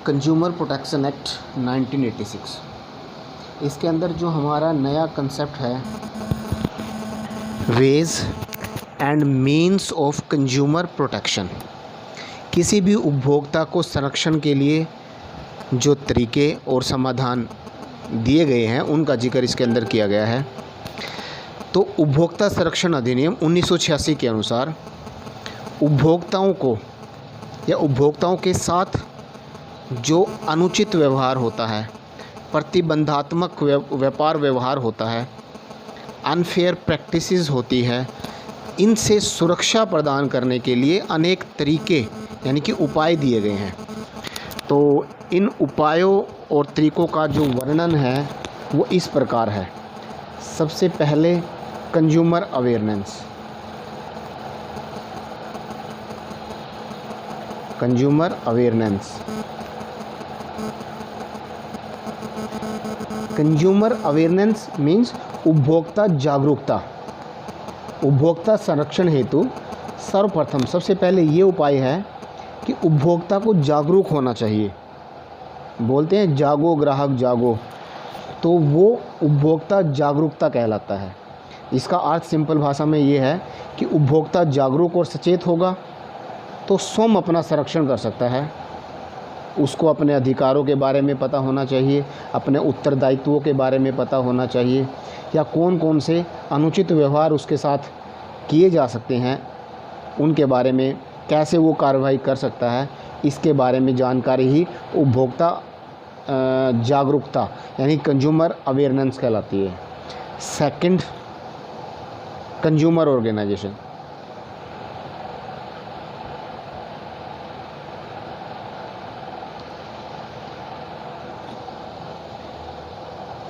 Consumer protection act 1986। इसके अंदर जो हमारा नया कंसेप्ट है, ways and means of consumer protection, किसी भी उपभोक्ता को संरक्षण के लिए जो तरीके और समाधान दिए गए हैं उनका जिक्र इसके अंदर किया गया है। तो उपभोक्ता संरक्षण अधिनियम 1986 के अनुसार उपभोक्ताओं को या उपभोक्ताओं के साथ जो अनुचित व्यवहार होता है, प्रतिबंधात्मक व्यापार व्यवहार होता है, अनफेयर प्रैक्टिसेस होती है, इनसे सुरक्षा प्रदान करने के लिए अनेक तरीके यानी कि उपाय दिए गए हैं। तो इन उपायों और तरीकों का जो वर्णन है वो इस प्रकार है। सबसे पहले consumer awareness. Consumer awareness consumer awareness means उपभोक्ता जागरूकता। उपभोक्ता संरक्षण हेतु सर्वप्रथम सबसे पहले ये उपाय है कि उपभोक्ता को जागरूक होना चाहिए। बोलते हैं जागो ग्राहक जागो, तो वो उपभोक्ता जागरूकता कहलाता है। इसका अर्थ सिंपल भाषा में ये है कि उपभोक्ता जागरूक और सचेत होगा तो स्वयं अपना संरक्षण कर सकता है। उसको अपने अधिकारों के बारे में पता होना चाहिए, अपने उत्तरदायित्वों के बारे में पता होना चाहिए, या कौन कौन से अनुचित व्यवहार उसके साथ किए जा सकते हैं उनके बारे में कैसे वो कार्रवाई कर सकता है, इसके बारे में जानकारी ही उपभोक्ता जागरूकता यानी कंज्यूमर अवेयरनेस कहलाती है। Second, consumer organisation.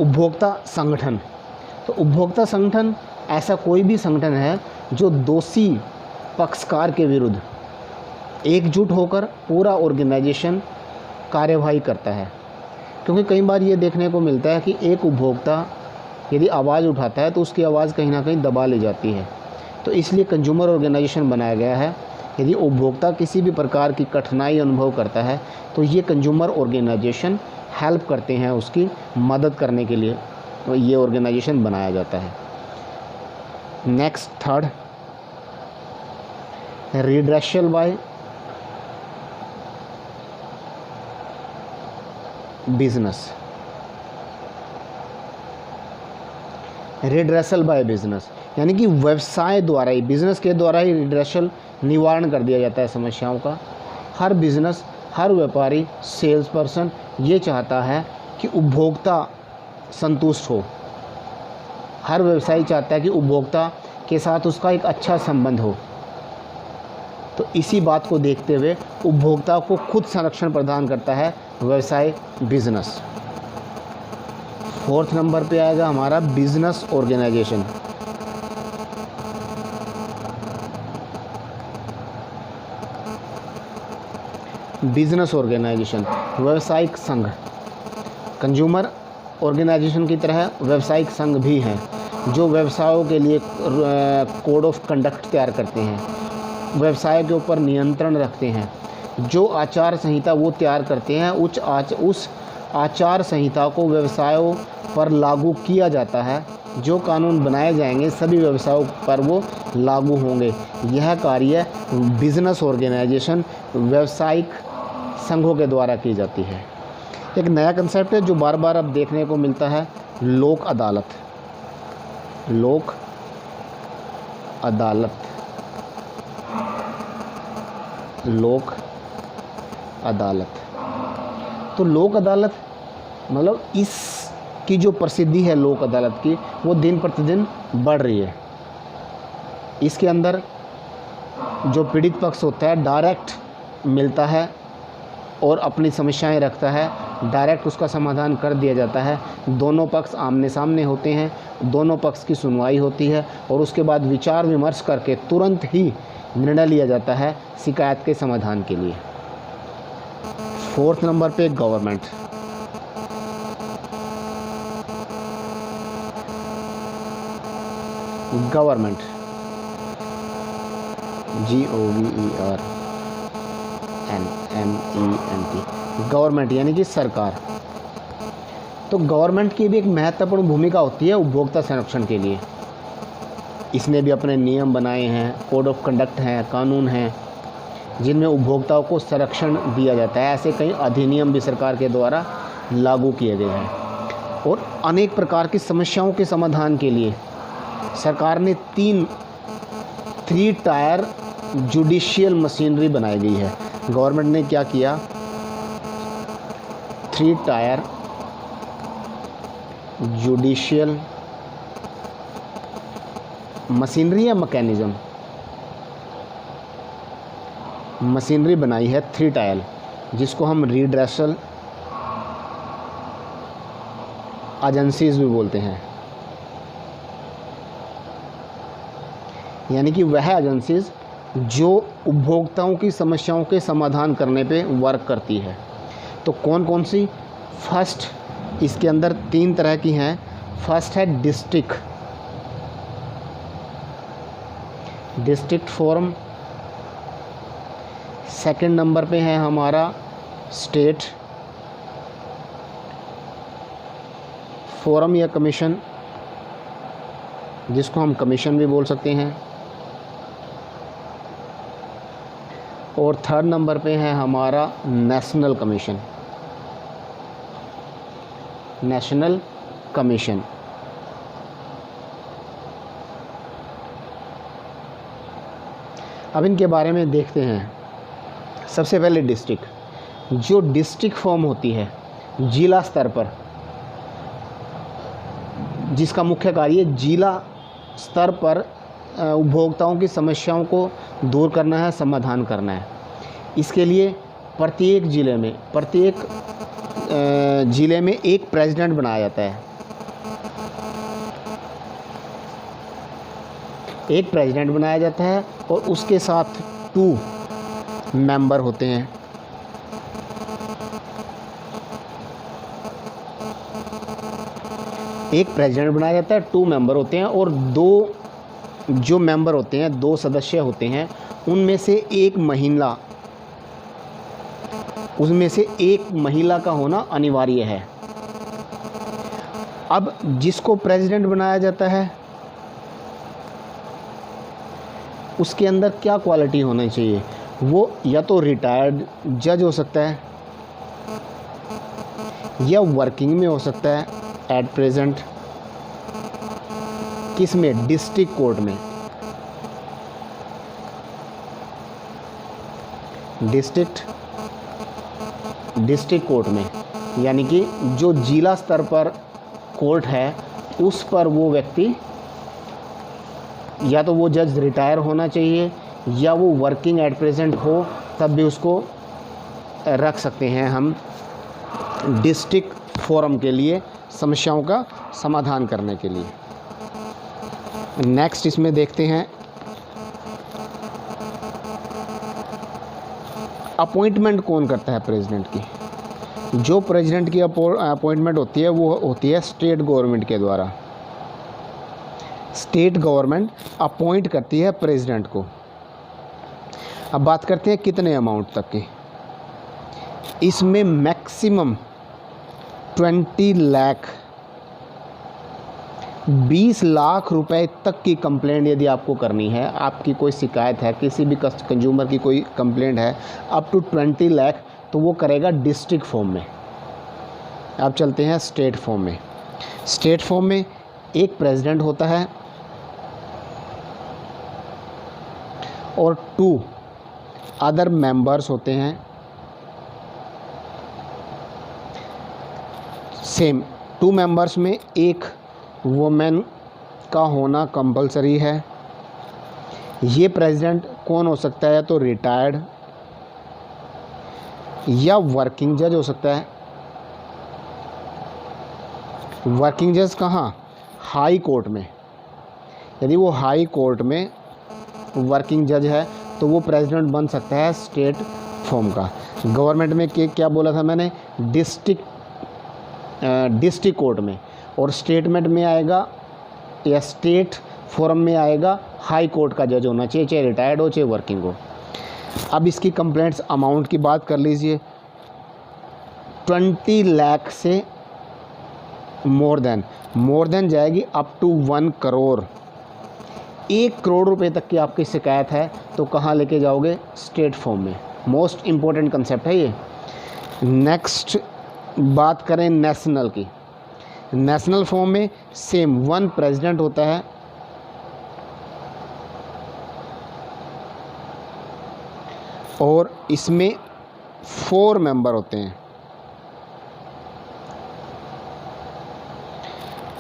उपभोक्ता संगठन। तो उपभोक्ता संगठन ऐसा कोई भी संगठन है जो दोषी पक्षकार के विरुद्ध एकजुट होकर पूरा ऑर्गेनाइजेशन कार्यवाही करता है। क्योंकि कई बार ये देखने को मिलता है कि एक उपभोक्ता यदि आवाज़ उठाता है तो उसकी आवाज़ कहीं ना कहीं दबा ली जाती है। तो इसलिए कंज्यूमर ऑर्गेनाइजेशन बनाया गया है। यदि उपभोक्ता किसी भी प्रकार की कठिनाई अनुभव करता है तो ये कंज्यूमर ऑर्गेनाइजेशन हेल्प करते हैं, उसकी मदद करने के लिए तो ये ऑर्गेनाइजेशन बनाया जाता है। Next, third, redressal by business. Redressal by business यानी कि व्यवसाय द्वारा ही, बिजनेस के द्वारा ही रिड्रेसल निवारण कर दिया जाता है समस्याओं का। हर बिजनेस, हर व्यापारी, सेल्स पर्सन ये चाहता है कि उपभोक्ता संतुष्ट हो। हर व्यवसायी चाहता है कि उपभोक्ता के साथ उसका एक अच्छा संबंध हो। तो इसी बात को देखते हुए उपभोक्ता को खुद संरक्षण प्रदान करता है व्यवसाय, बिजनेस। फोर्थ नंबर पे आएगा हमारा बिजनेस ऑर्गेनाइजेशन। बिजनेस ऑर्गेनाइजेशन, व्यावसायिक संघ। कंज्यूमर ऑर्गेनाइजेशन की तरह व्यावसायिक संघ भी हैं जो व्यवसायों के लिए कोड ऑफ कंडक्ट तैयार करते हैं, व्यवसाय के ऊपर नियंत्रण रखते हैं। जो आचार संहिता वो तैयार करते हैं उस आचार संहिता को व्यवसायों पर लागू किया जाता है। जो कानून बनाए जाएंगे सभी व्यवसायों पर वो लागू होंगे। यह कार्य बिजनेस ऑर्गेनाइजेशन, व्यावसायिक संघों के द्वारा की जाती है। एक नया कंसेप्ट है जो बार बार अब देखने को मिलता है, लोक अदालत। लोक अदालत, लोक अदालत। तो लोक अदालत मतलब इसकी जो प्रसिद्धि है लोक अदालत की वो दिन प्रतिदिन बढ़ रही है। इसके अंदर जो पीड़ित पक्ष होता है डायरेक्ट मिलता है और अपनी समस्याएं रखता है, डायरेक्ट उसका समाधान कर दिया जाता है। दोनों पक्ष आमने सामने होते हैं, दोनों पक्ष की सुनवाई होती है और उसके बाद विचार विमर्श करके तुरंत ही निर्णय लिया जाता है शिकायत के समाधान के लिए। फोर्थ नंबर पे गवर्नमेंट। गवर्नमेंट, GOVERNMENT, गवर्नमेंट यानी कि सरकार। तो गवर्नमेंट की भी एक महत्वपूर्ण भूमिका होती है उपभोक्ता संरक्षण के लिए। इसने भी अपने नियम बनाए हैं, कोड ऑफ कंडक्ट हैं, कानून हैं, जिनमें उपभोक्ताओं को संरक्षण दिया जाता है। ऐसे कई अधिनियम भी सरकार के द्वारा लागू किए गए हैं। और अनेक प्रकार की समस्याओं के समाधान के लिए सरकार ने 3 टायर जुडिशियल मशीनरी बनाई गई है। गवर्नमेंट ने क्या किया, 3 टायर जुडिशियल मशीनरी या मैकेनिज्म, मशीनरी बनाई है 3 टायर, जिसको हम रिड्रेसल एजेंसीज भी बोलते हैं। यानी कि वह एजेंसीज जो उपभोक्ताओं की समस्याओं के समाधान करने पे वर्क करती है। तो कौन कौन सी? फर्स्ट, इसके अंदर 3 तरह की हैं। फर्स्ट है डिस्ट्रिक्ट फोरम। सेकंड नंबर पे है हमारा स्टेट फोरम या कमीशन, जिसको हम कमीशन भी बोल सकते हैं। और थर्ड नंबर पे है हमारा नेशनल कमीशन। National commission. अब इनके बारे में देखते हैं। सबसे पहले डिस्ट्रिक्ट। जो डिस्ट्रिक्ट फॉर्म होती है जिला स्तर पर, जिसका मुख्य कार्य जिला स्तर पर उपभोक्ताओं की समस्याओं को दूर करना है, समाधान करना है। इसके लिए प्रत्येक ज़िले में एक प्रेसिडेंट बनाया जाता है। एक प्रेसिडेंट बनाया जाता है और उसके साथ 2 मेंबर होते हैं। एक प्रेसिडेंट बनाया जाता है, 2 मेंबर होते हैं, और 2 जो मेंबर होते हैं, 2 सदस्य होते हैं, उनमें से एक महिला का होना अनिवार्य है। अब जिसको प्रेसिडेंट बनाया जाता है उसके अंदर क्या क्वालिटी होनी चाहिए? वो या तो रिटायर्ड जज हो सकता है या वर्किंग में हो सकता है एट प्रेजेंट। किस में? डिस्ट्रिक्ट कोर्ट में। डिस्ट्रिक्ट कोर्ट में, यानी कि जो जिला स्तर पर कोर्ट है उस पर वो व्यक्ति, या तो वो जज रिटायर होना चाहिए या वो वर्किंग एट प्रेजेंट हो, तब भी उसको रख सकते हैं हम डिस्ट्रिक्ट फोरम के लिए, समस्याओं का समाधान करने के लिए। नेक्स्ट इसमें देखते हैं अपॉइंटमेंट कौन करता है प्रेसिडेंट की। जो प्रेसिडेंट की अपॉइंटमेंट होती है वो होती है स्टेट गवर्नमेंट के द्वारा। स्टेट गवर्नमेंट अपॉइंट करती है प्रेसिडेंट को। अब बात करते हैं कितने अमाउंट तक की। इसमें मैक्सिमम 20 लाख रुपए तक की कंप्लेंट यदि आपको करनी है, आपकी कोई शिकायत है, किसी भी कंज्यूमर की कोई कंप्लेंट है, अप टू 20 लाख, तो वो करेगा डिस्ट्रिक्ट फॉर्म में। अब चलते हैं स्टेट फॉर्म में। स्टेट फॉर्म में एक प्रेसिडेंट होता है और 2 अदर मेंबर्स होते हैं। सेम 2 मेंबर्स में एक वुमेन का होना कंपलसरी है। ये प्रेसिडेंट कौन हो सकता है? तो रिटायर्ड या वर्किंग जज हो सकता है। वर्किंग जज कहाँ? हाई कोर्ट में। यदि वो हाई कोर्ट में वर्किंग जज है तो वो प्रेसिडेंट बन सकता है स्टेट फॉर्म का। गवर्नमेंट में क्या बोला था मैंने? डिस्ट्रिक्ट कोर्ट में, और स्टेटमेंट में आएगा या स्टेट फोरम में आएगा हाई कोर्ट का जज होना चाहिए, चाहे रिटायर्ड हो चाहे वर्किंग हो। अब इसकी कंप्लेंट्स अमाउंट की बात कर लीजिए। 20 लाख से मोर देन जाएगी अप टू 1 करोड़। 1 करोड़ रुपए तक की आपकी शिकायत है तो कहाँ लेके जाओगे? स्टेट फॉर्म में। मोस्ट इम्पोर्टेंट कंसेप्ट है ये। नेक्स्ट बात करें नेशनल की। नेशनल फॉर्म में सेम 1 प्रेसिडेंट होता है और इसमें 4 मेंबर होते हैं।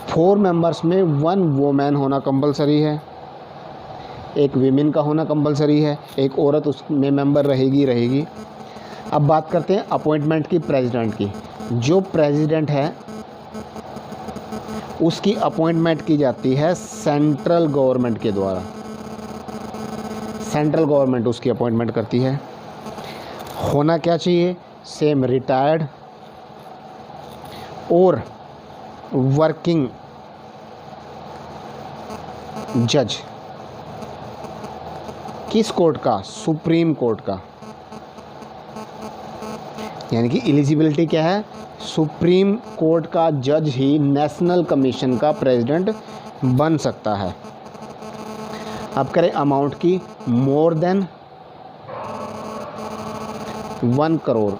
4 मेंबर्स में 1 वोमेन होना कंपलसरी है, एक वीमेन का होना कंपलसरी है, एक औरत उसमें मेंबर रहेगी। अब बात करते हैं अपॉइंटमेंट की प्रेसिडेंट की। जो प्रेसिडेंट है उसकी अपॉइंटमेंट की जाती है सेंट्रल गवर्नमेंट के द्वारा। सेंट्रल गवर्नमेंट उसकी अपॉइंटमेंट करती है। होना क्या चाहिए? सेम रिटायर्ड और वर्किंग जज। किस कोर्ट का? सुप्रीम कोर्ट का। यानी कि एलिजिबिलिटी क्या है? सुप्रीम कोर्ट का जज ही नेशनल कमीशन का प्रेसिडेंट बन सकता है। अब करें अमाउंट की। More than 1 crore.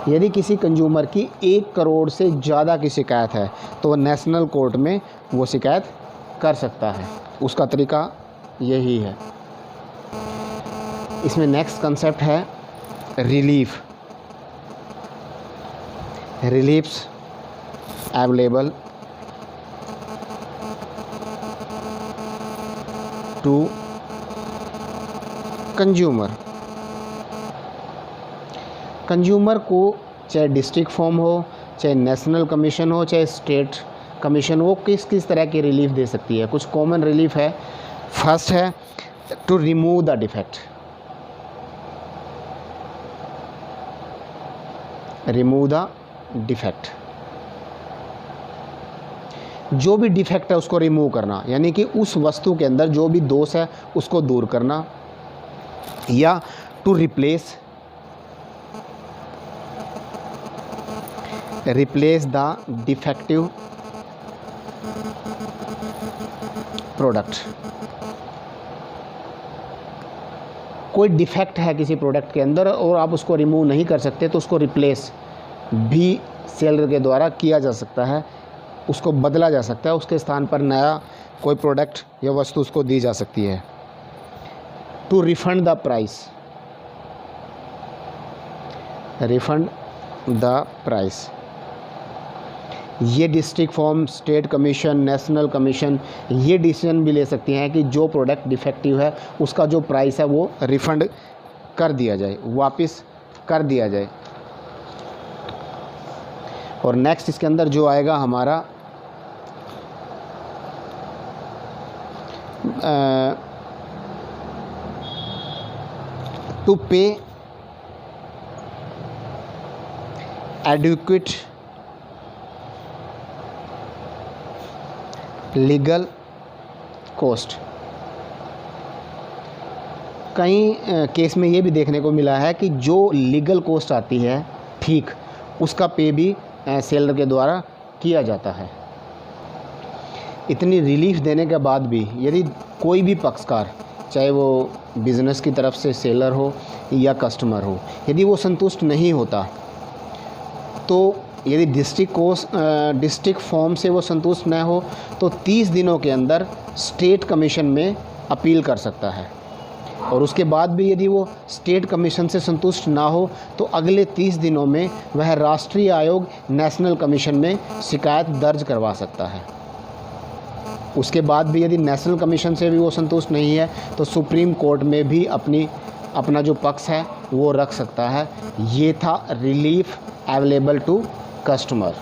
यदि किसी कंज्यूमर की 1 करोड़ से ज़्यादा की शिकायत है तो वह नेशनल कोर्ट में वो शिकायत कर सकता है। उसका तरीका यही है। इसमें नेक्स्ट कंसेप्ट है relief. Reliefs available to consumer को चाहे डिस्ट्रिक्ट फॉर्म हो, चाहे नेशनल कमीशन हो, चाहे स्टेट कमीशन हो, किस किस तरह की रिलीफ दे सकती है। कुछ कॉमन रिलीफ है। फर्स्ट है to remove the defect. Remove the defect, जो भी डिफेक्ट है उसको रिमूव करना, यानी कि उस वस्तु के अंदर जो भी दोष है उसको दूर करना। या to replace the defective product. कोई डिफेक्ट है किसी प्रोडक्ट के अंदर और आप उसको रिमूव नहीं कर सकते तो उसको रिप्लेस भी सेलर के द्वारा किया जा सकता है, उसको बदला जा सकता है, उसके स्थान पर नया कोई प्रोडक्ट या वस्तु उसको दी जा सकती है। To refund the price, refund the price. ये district forum, state commission, national commission ये डिसीजन भी ले सकती हैं कि जो प्रोडक्ट डिफेक्टिव है उसका जो प्राइस है वो रिफंड कर दिया जाए, वापस कर दिया जाए। और नेक्स्ट इसके अंदर जो आएगा हमारा टू पे एडुक्वेट लीगल कॉस्ट। कई केस में ये भी देखने को मिला है कि जो लीगल कॉस्ट आती है ठीक उसका पे भी सेलर के द्वारा किया जाता है। इतनी रिलीफ देने के बाद भी यदि कोई भी पक्षकार, चाहे वो बिज़नेस की तरफ से सेलर हो या कस्टमर हो, यदि वो संतुष्ट नहीं होता तो यदि डिस्ट्रिक्ट फॉर्म से वो संतुष्ट न हो तो 30 दिनों के अंदर स्टेट कमीशन में अपील कर सकता है। और उसके बाद भी यदि वो स्टेट कमीशन से संतुष्ट ना हो तो अगले 30 दिनों में वह राष्ट्रीय आयोग नेशनल कमीशन में शिकायत दर्ज करवा सकता है। उसके बाद भी यदि नेशनल कमीशन से भी वो संतुष्ट नहीं है तो सुप्रीम कोर्ट में भी अपना जो पक्ष है वो रख सकता है। ये था रिलीफ अवेलेबल टू कस्टमर।